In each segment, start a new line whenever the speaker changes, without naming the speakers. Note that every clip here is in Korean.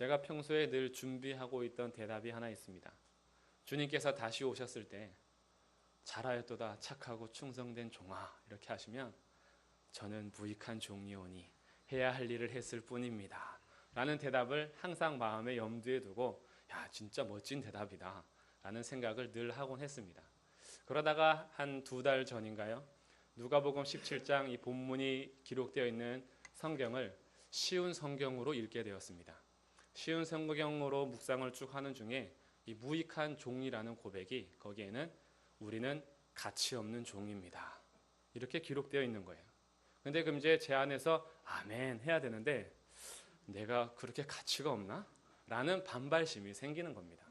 제가 평소에 늘 준비하고 있던 대답이 하나 있습니다. 주님께서 다시 오셨을 때 잘하였도다 착하고 충성된 종아 이렇게 하시면 저는 무익한 종이오니 해야 할 일을 했을 뿐입니다 라는 대답을 항상 마음에 염두에 두고 야 진짜 멋진 대답이다 라는 생각을 늘 하곤 했습니다. 그러다가 한 2달 전인가요? 누가복음 17장 이 본문이 기록되어 있는 성경을 쉬운 성경으로 읽게 되었습니다. 쉬운 성경으로 묵상을 쭉 하는 중에 이 무익한 종이라는 고백이 거기에는 우리는 가치 없는 종입니다 이렇게 기록되어 있는 거예요. 근데 그럼 이제 제 안에서 아멘 해야 되는데 내가 그렇게 가치가 없나? 라는 반발심이 생기는 겁니다.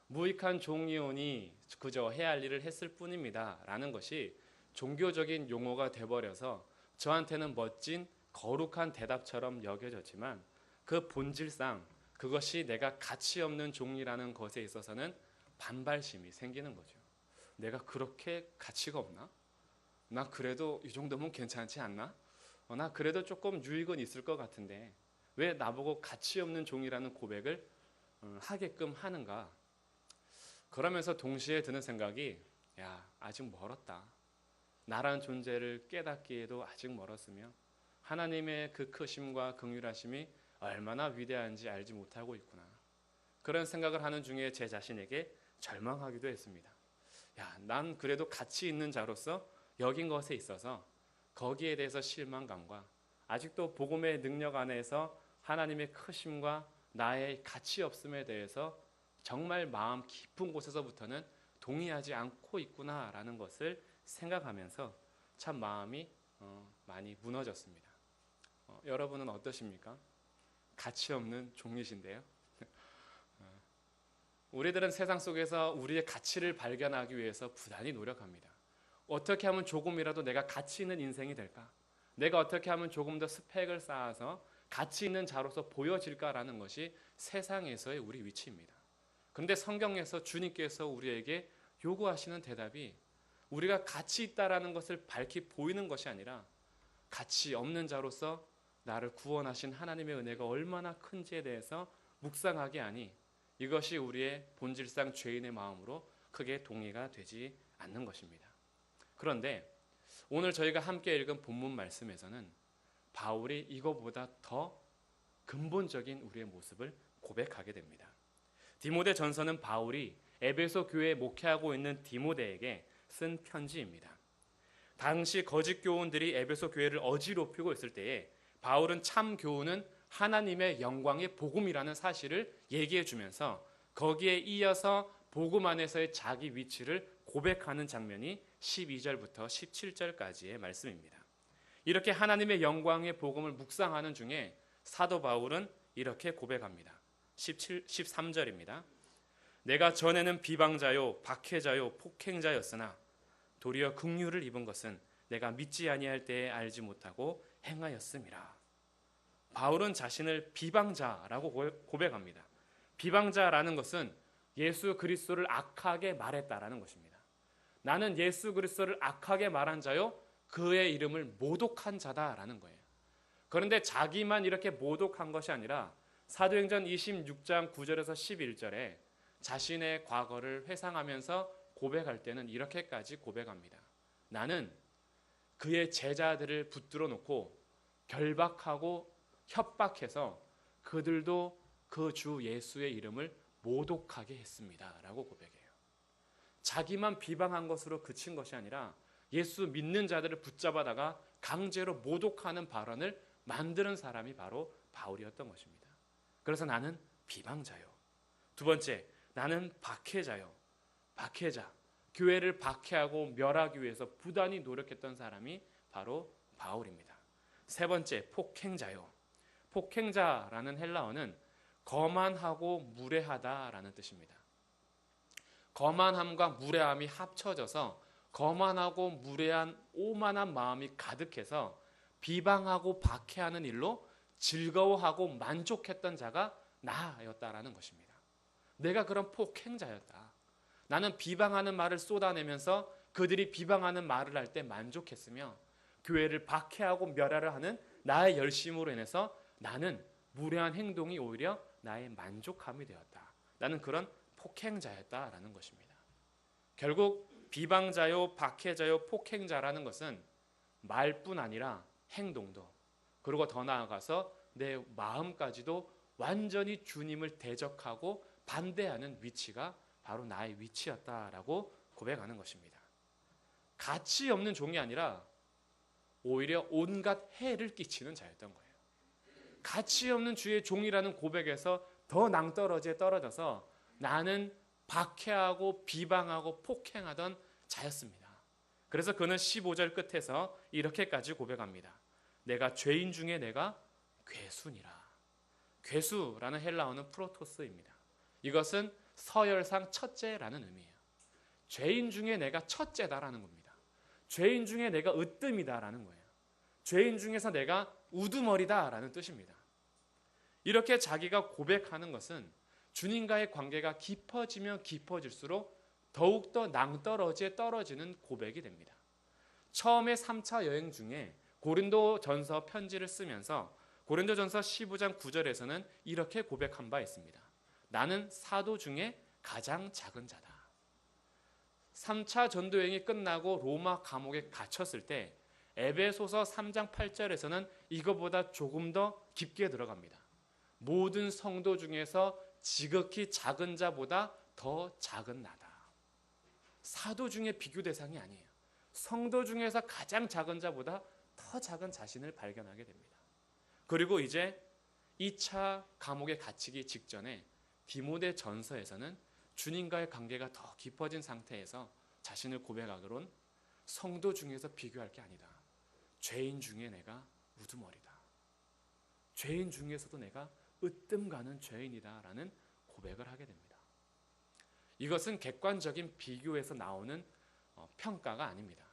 무익한 종이오니 그저 해야 할 일을 했을 뿐입니다 라는 것이 종교적인 용어가 돼버려서 저한테는 멋진 거룩한 대답처럼 여겨졌지만 그 본질상 그것이 내가 가치 없는 종이라는 것에 있어서는 반발심이 생기는 거죠. 내가 그렇게 가치가 없나? 나 그래도 이 정도면 괜찮지 않나? 나 그래도 조금 유익은 있을 것 같은데 왜 나보고 가치 없는 종이라는 고백을 하게끔 하는가? 그러면서 동시에 드는 생각이 야 아직 멀었다. 나란 존재를 깨닫기에도 아직 멀었으며 하나님의 그 크심과 긍휼하심이 얼마나 위대한지 알지 못하고 있구나. 그런 생각을 하는 중에 제 자신에게 절망하기도 했습니다. 야, 난 그래도 가치 있는 자로서 여긴 것에 있어서 거기에 대해서 실망감과 아직도 복음의 능력 안에서 하나님의 크심과 나의 가치 없음에 대해서 정말 마음 깊은 곳에서부터는 동의하지 않고 있구나라는 것을 생각하면서 참 마음이 많이 무너졌습니다. 여러분은 어떠십니까? 가치 없는 종이신데요. 우리들은 세상 속에서 우리의 가치를 발견하기 위해서 부단히 노력합니다. 어떻게 하면 조금이라도 내가 가치 있는 인생이 될까? 내가 어떻게 하면 조금 더 스펙을 쌓아서 가치 있는 자로서 보여질까라는 것이 세상에서의 우리 위치입니다. 그런데 성경에서 주님께서 우리에게 요구하시는 대답이 우리가 가치 있다라는 것을 밝히 보이는 것이 아니라 가치 없는 자로서 나를 구원하신 하나님의 은혜가 얼마나 큰지에 대해서 묵상하게 하니 이것이 우리의 본질상 죄인의 마음으로 크게 동의가 되지 않는 것입니다. 그런데 오늘 저희가 함께 읽은 본문 말씀에서는 바울이 이거보다 더 근본적인 우리의 모습을 고백하게 됩니다. 디모데 전서는 바울이 에베소 교회에 목회하고 있는 디모데에게 쓴 편지입니다. 당시 거짓 교훈들이 에베소 교회를 어지럽히고 있을 때에 바울은 참 교훈은 하나님의 영광의 복음이라는 사실을 얘기해 주면서 거기에 이어서 복음 안에서의 자기 위치를 고백하는 장면이 12절부터 17절까지의 말씀입니다. 이렇게 하나님의 영광의 복음을 묵상하는 중에 사도 바울은 이렇게 고백합니다. 13절입니다. 내가 전에는 비방자요 박해자요 폭행자였으나 도리어 긍휼을 입은 것은 내가 믿지 아니할 때에 알지 못하고 행하였음이라. 바울은 자신을 비방자라고 고백합니다. 비방자라는 것은 예수 그리스도를 악하게 말했다라는 것입니다. 나는 예수 그리스도를 악하게 말한 자요 그의 이름을 모독한 자다라는 거예요. 그런데 자기만 이렇게 모독한 것이 아니라 사도행전 26장 9절에서 11절에 자신의 과거를 회상하면서 고백할 때는 이렇게까지 고백합니다. 나는 그의 제자들을 붙들어 놓고 결박하고 협박해서 그들도 그 주 예수의 이름을 모독하게 했습니다 라고 고백해요. 자기만 비방한 것으로 그친 것이 아니라 예수 믿는 자들을 붙잡아다가 강제로 모독하는 발언을 만드는 사람이 바로 바울이었던 것입니다. 그래서 나는 비방자요. 두 번째, 나는 박해자요. 박해자. 교회를 박해하고 멸하기 위해서 부단히 노력했던 사람이 바로 바울입니다. 세 번째, 폭행자요. 폭행자라는 헬라어는 거만하고 무례하다라는 뜻입니다. 거만함과 무례함이 합쳐져서 거만하고 무례한 오만한 마음이 가득해서 비방하고 박해하는 일로 즐거워하고 만족했던 자가 나였다라는 것입니다. 내가 그런 폭행자였다. 나는 비방하는 말을 쏟아내면서 그들이 비방하는 말을 할 때 만족했으며 교회를 박해하고 멸하려 하는 나의 열심으로 인해서 나는 무례한 행동이 오히려 나의 만족함이 되었다. 나는 그런 폭행자였다라는 것입니다. 결국 비방자요, 박해자요, 폭행자라는 것은 말뿐 아니라 행동도, 그리고 더 나아가서 내 마음까지도 완전히 주님을 대적하고 반대하는 위치가 바로 나의 위치였다라고 고백하는 것입니다. 가치 없는 종이 아니라 오히려 온갖 해를 끼치는 자였던 거예요. 가치 없는 주의 종이라는 고백에서 더 낭떠러지에 떨어져서 나는 박해하고 비방하고 폭행하던 자였습니다. 그래서 그는 15절 끝에서 이렇게까지 고백합니다. 내가 죄인 중에 내가 괴수니라. 괴수라는 헬라어는 프로토스입니다. 이것은 서열상 첫째라는 의미예요. 죄인 중에 내가 첫째다라는 겁니다. 죄인 중에 내가 으뜸이다라는 거예요. 죄인 중에서 내가 우두머리다라는 뜻입니다. 이렇게 자기가 고백하는 것은 주님과의 관계가 깊어지면 깊어질수록 더욱더 낭떠러지에 떨어지는 고백이 됩니다. 처음에 3차 여행 중에 고린도전서 편지를 쓰면서 고린도전서 15장 9절에서는 이렇게 고백한 바 있습니다. 나는 사도 중에 가장 작은 자다. 3차 전도여행이 끝나고 로마 감옥에 갇혔을 때 에베소서 3장 8절에서는 이거보다 조금 더 깊게 들어갑니다. 모든 성도 중에서 지극히 작은 자보다 더 작은 나다. 사도 중에 비교 대상이 아니에요. 성도 중에서 가장 작은 자보다 더 작은 자신을 발견하게 됩니다. 그리고 이제 2차 감옥에 갇히기 직전에 디모데 전서에서는 주님과의 관계가 더 깊어진 상태에서 자신을 고백하기론 성도 중에서 비교할 게 아니다. 죄인 중에 내가 우두머리다. 죄인 중에서도 내가 으뜸 가는 죄인이다 라는 고백을 하게 됩니다. 이것은 객관적인 비교에서 나오는 평가가 아닙니다.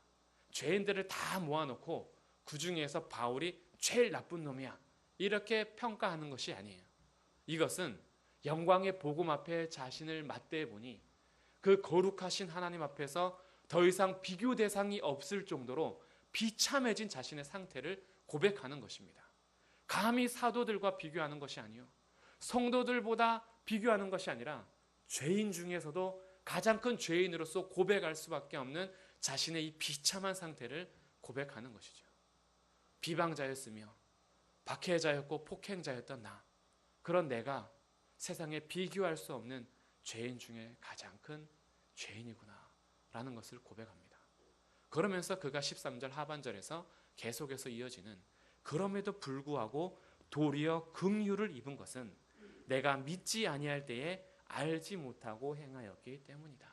죄인들을 다 모아놓고 그 중에서 바울이 제일 나쁜 놈이야 이렇게 평가하는 것이 아니에요. 이것은 영광의 복음 앞에 자신을 맞대해 보니 그 거룩하신 하나님 앞에서 더 이상 비교 대상이 없을 정도로 비참해진 자신의 상태를 고백하는 것입니다. 감히 사도들과 비교하는 것이 아니요, 성도들보다 비교하는 것이 아니라 죄인 중에서도 가장 큰 죄인으로서 고백할 수밖에 없는 자신의 이 비참한 상태를 고백하는 것이죠. 비방자였으며 박해자였고 폭행자였던 나, 그런 내가 세상에 비교할 수 없는 죄인 중에 가장 큰 죄인이구나 라는 것을 고백합니다. 그러면서 그가 13절 하반절에서 계속해서 이어지는 그럼에도 불구하고 도리어 긍휼을 입은 것은 내가 믿지 아니할 때에 알지 못하고 행하였기 때문이다.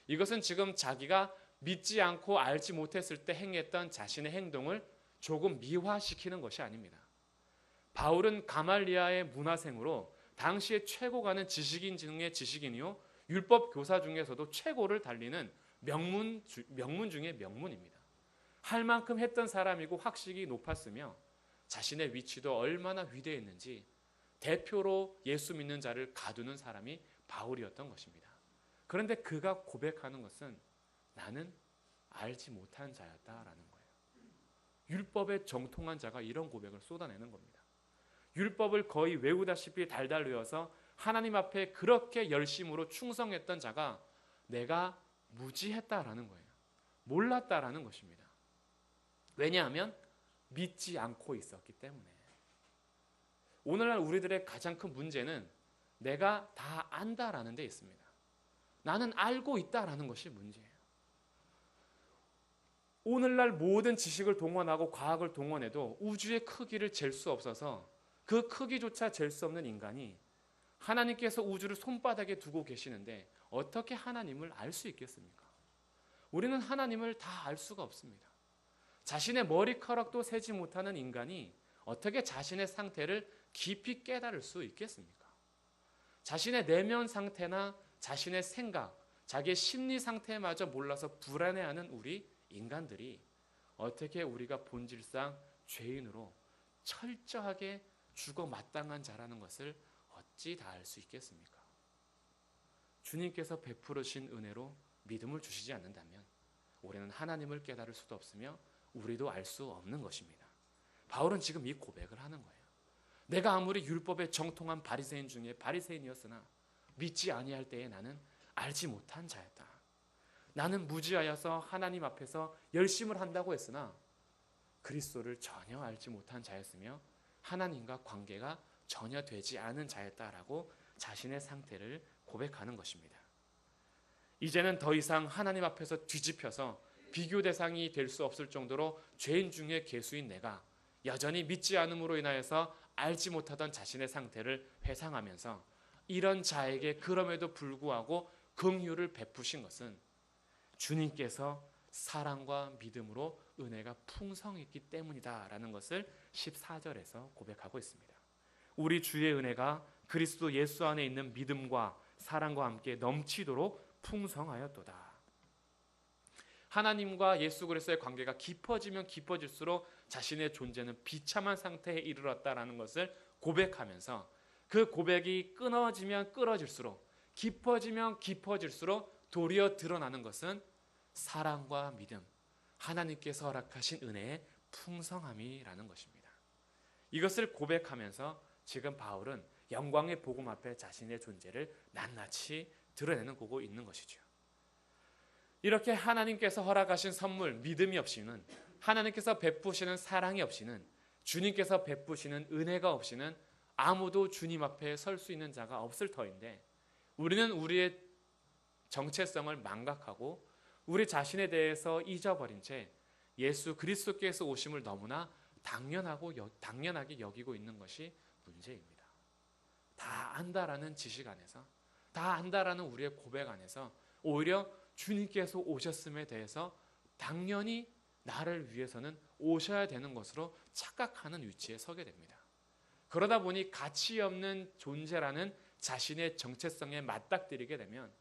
이것은 지금 자기가 믿지 않고 알지 못했을 때 행했던 자신의 행동을 조금 미화시키는 것이 아닙니다. 바울은 가말리아의 문화생으로 당시에 최고 가는 지식인 중의 지식인이요, 율법 교사 중에서도 최고를 달리는 명문 중의 명문입니다. 할 만큼 했던 사람이고 학식이 높았으며 자신의 위치도 얼마나 위대했는지 대표로 예수 믿는 자를 가두는 사람이 바울이었던 것입니다. 그런데 그가 고백하는 것은 나는 알지 못한 자였다라는 거예요. 율법에 정통한 자가 이런 고백을 쏟아내는 겁니다. 율법을 거의 외우다시피 달달 외워서 하나님 앞에 그렇게 열심으로 충성했던 자가 내가 무지했다라는 거예요. 몰랐다라는 것입니다. 왜냐하면 믿지 않고 있었기 때문에. 오늘날 우리들의 가장 큰 문제는 내가 다 안다라는 데 있습니다. 나는 알고 있다라는 것이 문제예요. 오늘날 모든 지식을 동원하고 과학을 동원해도 우주의 크기를 잴 수 없어서 그 크기조차 잴 수 없는 인간이 하나님께서 우주를 손바닥에 두고 계시는데 어떻게 하나님을 알 수 있겠습니까? 우리는 하나님을 다 알 수가 없습니다. 자신의 머리카락도 세지 못하는 인간이 어떻게 자신의 상태를 깊이 깨달을 수 있겠습니까? 자신의 내면 상태나 자신의 생각, 자기의 심리 상태마저 몰라서 불안해하는 우리 인간들이 어떻게 우리가 본질상 죄인으로 철저하게 죽어 마땅한 자라는 것을 어찌 다 알 수 있겠습니까? 주님께서 베풀으신 은혜로 믿음을 주시지 않는다면 우리는 하나님을 깨달을 수도 없으며 우리도 알 수 없는 것입니다. 바울은 지금 이 고백을 하는 거예요. 내가 아무리 율법에 정통한 바리새인 중에 바리새인이었으나 믿지 아니할 때에 나는 알지 못한 자였다. 나는 무지하여서 하나님 앞에서 열심을 한다고 했으나 그리스도를 전혀 알지 못한 자였으며 하나님과 관계가 전혀 되지 않은 자였다라고 자신의 상태를 고백하는 것입니다. 이제는 더 이상 하나님 앞에서 뒤집혀서 비교 대상이 될 수 없을 정도로 죄인 중에 괴수인 내가 여전히 믿지 않음으로 인하여서 알지 못하던 자신의 상태를 회상하면서 이런 자에게 그럼에도 불구하고 긍휼을 베푸신 것은 주님께서 사랑과 믿음으로 은혜가 풍성했기 때문이다라는 것을 14절에서 고백하고 있습니다. 우리 주의 은혜가 그리스도 예수 안에 있는 믿음과 사랑과 함께 넘치도록 풍성하였도다. 하나님과 예수 그리스도의 관계가 깊어지면 깊어질수록 자신의 존재는 비참한 상태에 이르렀다라는 것을 고백하면서 그 고백이 끊어지면 끊어질수록 깊어지면 깊어질수록 도리어 드러나는 것은 사랑과 믿음, 하나님께서 허락하신 은혜의 풍성함이라는 것입니다. 이것을 고백하면서 지금 바울은 영광의 복음 앞에 자신의 존재를 낱낱이 드러내는 거고 있는 것이죠. 이렇게 하나님께서 허락하신 선물, 믿음이 없이는, 하나님께서 베푸시는 사랑이 없이는, 주님께서 베푸시는 은혜가 없이는 아무도 주님 앞에 설 수 있는 자가 없을 터인데, 우리는 우리의 정체성을 망각하고 우리 자신에 대해서 잊어버린 채 예수 그리스도께서 오심을 너무나 당연하게 여기고 있는 것이 문제입니다. 다 안다라는 지식 안에서, 다 안다라는 우리의 고백 안에서 오히려 주님께서 오셨음에 대해서 당연히 나를 위해서는 오셔야 되는 것으로 착각하는 위치에 서게 됩니다. 그러다 보니 가치 없는 존재라는 자신의 정체성에 맞닥뜨리게 되면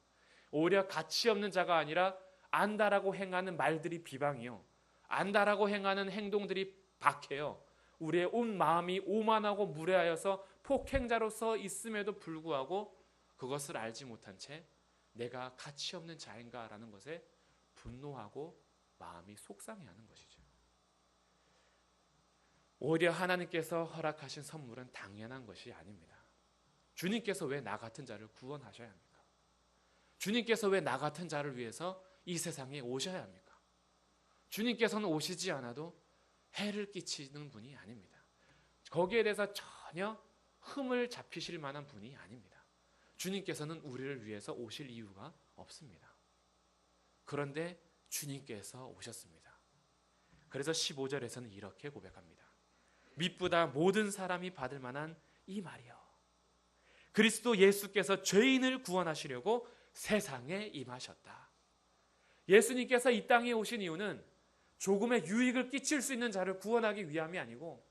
오히려 가치 없는 자가 아니라 안다라고 행하는 말들이 비방이요, 안다라고 행하는 행동들이 박해요. 우리의 온 마음이 오만하고 무례하여서 폭행자로서 있음에도 불구하고 그것을 알지 못한 채 내가 가치 없는 자인가라는 것에 분노하고 마음이 속상해하는 것이죠. 오히려 하나님께서 허락하신 선물은 당연한 것이 아닙니다. 주님께서 왜 나 같은 자를 구원하셔야 합니까? 주님께서 왜 나 같은 자를 위해서 이 세상에 오셔야 합니까? 주님께서는 오시지 않아도 해를 끼치는 분이 아닙니다. 거기에 대해서 전혀 흠을 잡히실 만한 분이 아닙니다. 주님께서는 우리를 위해서 오실 이유가 없습니다. 그런데 주님께서 오셨습니다. 그래서 15절에서는 이렇게 고백합니다. 믿보다 모든 사람이 받을 만한 이 말이요, 그리스도 예수께서 죄인을 구원하시려고 세상에 임하셨다. 예수님께서 이 땅에 오신 이유는 조금의 유익을 끼칠 수 있는 자를 구원하기 위함이 아니고,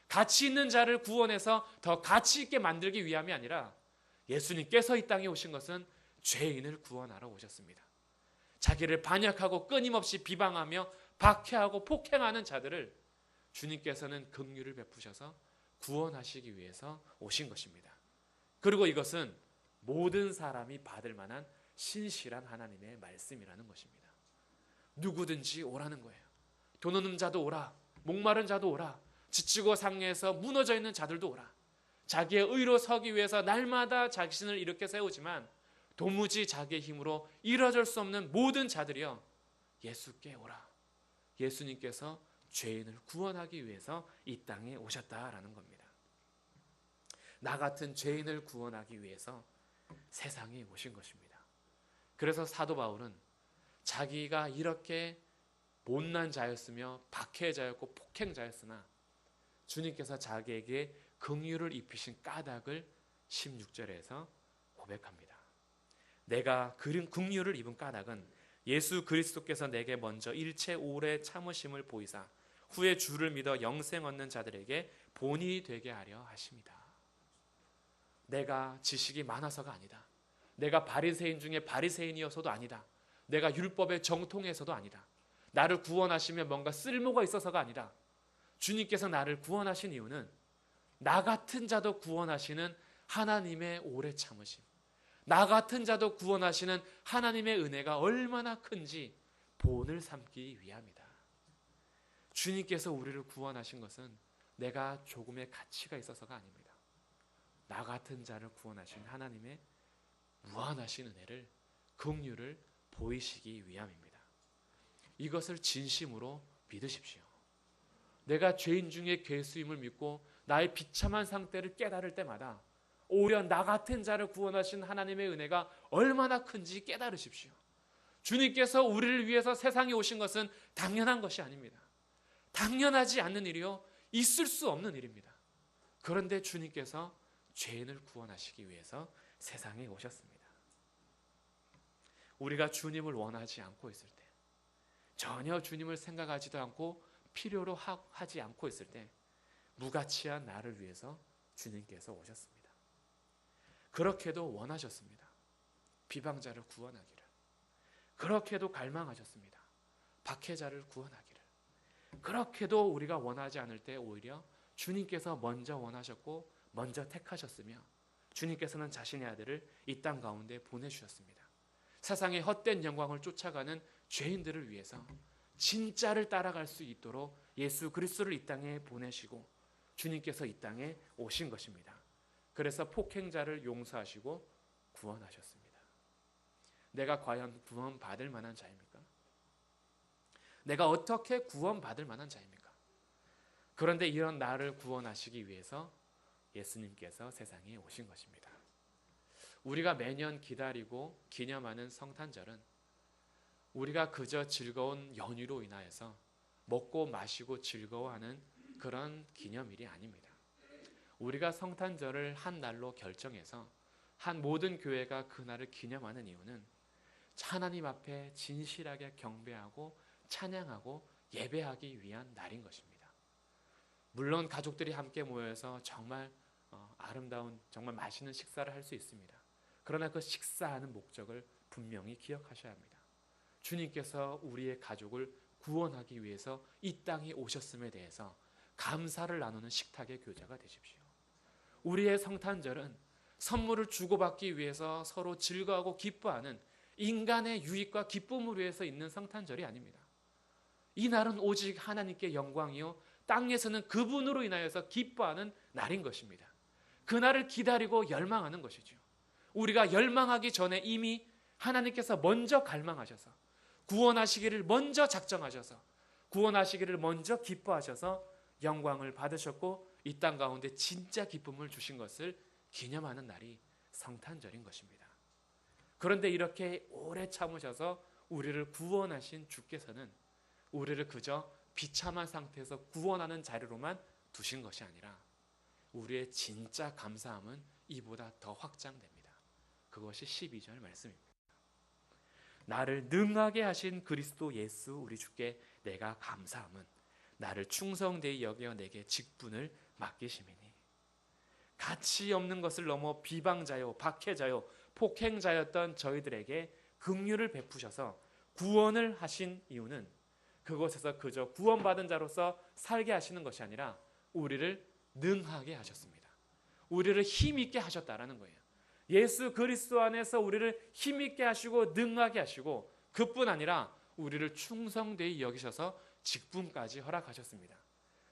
가치 있는 자를 구원해서 더 가치 있게 만들기 위함이 아니라, 예수님께서 이 땅에 오신 것은 죄인을 구원하러 오셨습니다. 자기를 반역하고 끊임없이 비방하며 박해하고 폭행하는 자들을 주님께서는 긍휼을 베푸셔서 구원하시기 위해서 오신 것입니다. 그리고 이것은 모든 사람이 받을 만한 신실한 하나님의 말씀이라는 것입니다. 누구든지 오라는 거예요. 돈 없는 자도 오라, 목마른 자도 오라, 지치고 상해서 무너져 있는 자들도 오라. 자기의 의로 서기 위해서 날마다 자신을 이렇게 세우지만 도무지 자기의 힘으로 이뤄질 수 없는 모든 자들이여 예수께 오라. 예수님께서 죄인을 구원하기 위해서 이 땅에 오셨다라는 겁니다. 나 같은 죄인을 구원하기 위해서 세상에 오신 것입니다. 그래서 사도 바울은 자기가 이렇게 못난 자였으며 박해자였고 폭행자였으나 주님께서 자기에게 긍휼을 입히신 까닭을 16절에서 고백합니다. 내가 긍휼을 입은 까닭은 예수 그리스도께서 내게 먼저 일체 오래 참으심을 보이사 후에 주를 믿어 영생 얻는 자들에게 본이 되게 하려 하십니다. 내가 지식이 많아서가 아니다. 내가 바리새인 중에 바리새인이어서도 아니다. 내가 율법에 정통해서도 아니다. 나를 구원하시며 뭔가 쓸모가 있어서가 아니라 주님께서 나를 구원하신 이유는 나 같은 자도 구원하시는 하나님의 오래 참으심, 나 같은 자도 구원하시는 하나님의 은혜가 얼마나 큰지 본을 삼기 위함이다. 주님께서 우리를 구원하신 것은 내가 조금의 가치가 있어서가 아닙니다. 나 같은 자를 구원하신 하나님의 무한하신 은혜를, 긍휼을 보이시기 위함입니다. 이것을 진심으로 믿으십시오. 내가 죄인 중에 괴수임을 믿고 나의 비참한 상태를 깨달을 때마다 오히려 나 같은 자를 구원하신 하나님의 은혜가 얼마나 큰지 깨달으십시오. 주님께서 우리를 위해서 세상에 오신 것은 당연한 것이 아닙니다. 당연하지 않는 일이요, 있을 수 없는 일입니다. 그런데 주님께서 죄인을 구원하시기 위해서 세상에 오셨습니다. 우리가 주님을 원하지 않고 있을 때, 전혀 주님을 생각하지도 않고 필요로 하지 않고 있을 때, 무가치한 나를 위해서 주님께서 오셨습니다. 그렇게도 원하셨습니다. 비방자를 구원하기를. 그렇게도 갈망하셨습니다. 박해자를 구원하기를. 그렇게도 우리가 원하지 않을 때 오히려 주님께서 먼저 원하셨고 먼저 택하셨으며, 주님께서는 자신의 아들을 이 땅 가운데 보내주셨습니다. 세상의 헛된 영광을 쫓아가는 죄인들을 위해서 진짜를 따라갈 수 있도록 예수 그리스도를 이 땅에 보내시고 주님께서 이 땅에 오신 것입니다. 그래서 폭행자를 용서하시고 구원하셨습니다. 내가 과연 구원받을 만한 자입니까? 내가 어떻게 구원받을 만한 자입니까? 그런데 이런 나를 구원하시기 위해서 예수님께서 세상에 오신 것입니다. 우리가 매년 기다리고 기념하는 성탄절은 우리가 그저 즐거운 연휴로 인하여서 먹고 마시고 즐거워하는 그런 기념일이 아닙니다. 우리가 성탄절을 한 날로 결정해서 한 모든 교회가 그날을 기념하는 이유는 하나님 앞에 진실하게 경배하고 찬양하고 예배하기 위한 날인 것입니다. 물론 가족들이 함께 모여서 정말 아름다운, 정말 맛있는 식사를 할 수 있습니다. 그러나 그 식사하는 목적을 분명히 기억하셔야 합니다. 주님께서 우리의 가족을 구원하기 위해서 이 땅에 오셨음에 대해서 감사를 나누는 식탁의 교제가 되십시오. 우리의 성탄절은 선물을 주고받기 위해서 서로 즐거워하고 기뻐하는 인간의 유익과 기쁨을 위해서 있는 성탄절이 아닙니다. 이 날은 오직 하나님께 영광이요, 땅에서는 그분으로 인하여서 기뻐하는 날인 것입니다. 그날을 기다리고 열망하는 것이죠. 우리가 열망하기 전에 이미 하나님께서 먼저 갈망하셔서 구원하시기를 먼저 작정하셔서 구원하시기를 먼저 기뻐하셔서 영광을 받으셨고 이 땅 가운데 진짜 기쁨을 주신 것을 기념하는 날이 성탄절인 것입니다. 그런데 이렇게 오래 참으셔서 우리를 구원하신 주께서는 우리를 그저 비참한 상태에서 구원하는 자리로만 두신 것이 아니라 우리의 진짜 감사함은 이보다 더 확장됩니다. 그것이 12절 말씀입니다. 나를 능하게 하신 그리스도 예수 우리 주께 내가 감사함은 나를 충성되이 여겨 내게 직분을 맡기심이니. 가치 없는 것을 넘어 비방자요, 박해자요, 폭행자였던 저희들에게 긍휼을 베푸셔서 구원을 하신 이유는 그곳에서 그저 구원받은 자로서 살게 하시는 것이 아니라 우리를 능하게 하셨습니다. 우리를 힘있게 하셨다라는 거예요. 예수 그리스도 안에서 우리를 힘있게 하시고 능하게 하시고 그뿐 아니라 우리를 충성되이 여기셔서 직분까지 허락하셨습니다.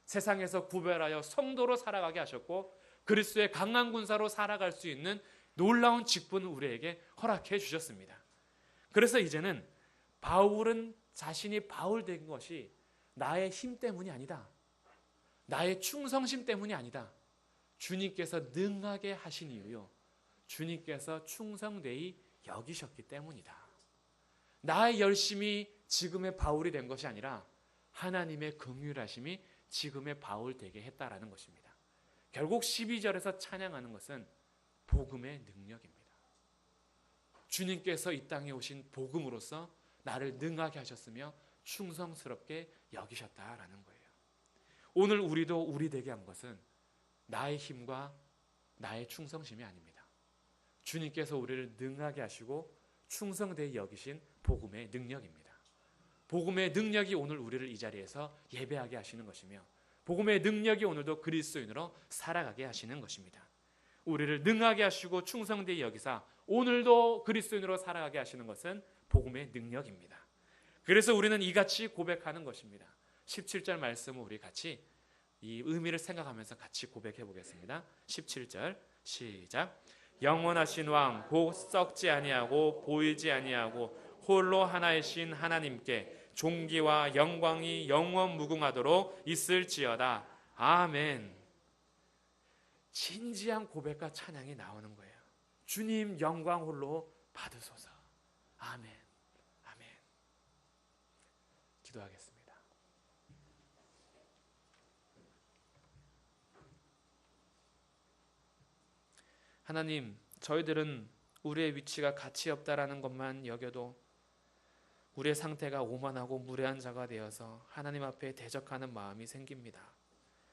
세상에서 구별하여 성도로 살아가게 하셨고 그리스도의 강한 군사로 살아갈 수 있는 놀라운 직분을 우리에게 허락해 주셨습니다. 그래서 이제는 바울은 자신이 바울 된 것이 나의 힘 때문이 아니다. 나의 충성심 때문이 아니다. 주님께서 능하게 하신 이유요, 주님께서 충성되이 여기셨기 때문이다. 나의 열심이 지금의 바울이 된 것이 아니라 하나님의 긍휼하심이 지금의 바울 되게 했다라는 것입니다. 결국 12절에서 찬양하는 것은 복음의 능력입니다. 주님께서 이 땅에 오신 복음으로써 나를 능하게 하셨으며 충성스럽게 여기셨다라는 거예요. 오늘 우리도 우리 되게 한 것은 나의 힘과 나의 충성심이 아닙니다. 주님께서 우리를 능하게 하시고 충성되이 여기신 복음의 능력입니다. 복음의 능력이 오늘 우리를 이 자리에서 예배하게 하시는 것이며 복음의 능력이 오늘도 그리스도인으로 살아가게 하시는 것입니다. 우리를 능하게 하시고 충성되이 여기사 오늘도 그리스도인으로 살아가게 하시는 것은 복음의 능력입니다. 그래서 우리는 이같이 고백하는 것입니다. 17절 말씀을 우리 같이 이 의미를 생각하면서 같이 고백해 보겠습니다. 17절 시작. 영원하신 왕 곧 썩지 아니하고 보이지 아니하고 홀로 하나이신 하나님께 존귀와 영광이 영원 무궁하도록 있을지어다. 아멘. 진지한 고백과 찬양이 나오는 거예요. 주님 영광 홀로 받으소서. 아멘. 아멘. 기도하겠습니다. 하나님, 저희들은 우리의 위치가 가치 없다라는 것만 여겨도 우리의 상태가 오만하고 무례한 자가 되어서 하나님 앞에 대적하는 마음이 생깁니다.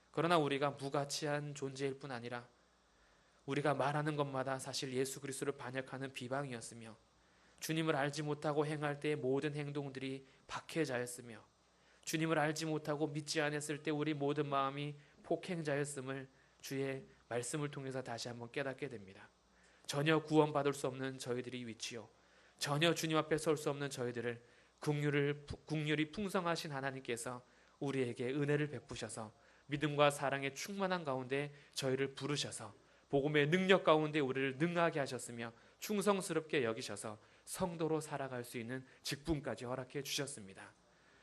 그러나 우리가 무가치한 존재일 뿐 아니라 우리가 말하는 것마다 사실 예수 그리스도를 반역하는 비방이었으며 주님을 알지 못하고 행할 때의 모든 행동들이 박해자였으며 주님을 알지 못하고 믿지 않았을 때 우리 모든 마음이 폭행자였음을 주의 말씀을 통해서 다시 한번 깨닫게 됩니다. 전혀 구원받을 수 없는 저희들이 위치요, 전혀 주님 앞에 설 수 없는 저희들을 국률이 풍성하신 하나님께서 우리에게 은혜를 베푸셔서 믿음과 사랑의 충만한 가운데 저희를 부르셔서 복음의 능력 가운데 우리를 능하게 하셨으며 충성스럽게 여기셔서 성도로 살아갈 수 있는 직분까지 허락해 주셨습니다.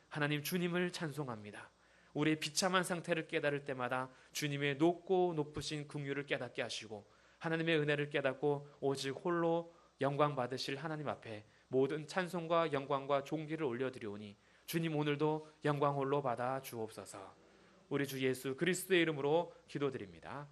하나님, 주님을 찬송합니다. 우리의 비참한 상태를 깨달을 때마다 주님의 높고 높으신 긍휼을 깨닫게 하시고 하나님의 은혜를 깨닫고 오직 홀로 영광 받으실 하나님 앞에 모든 찬송과 영광과 존귀를 올려드리오니 주님 오늘도 영광 홀로 받아 주옵소서. 우리 주 예수 그리스도의 이름으로 기도드립니다.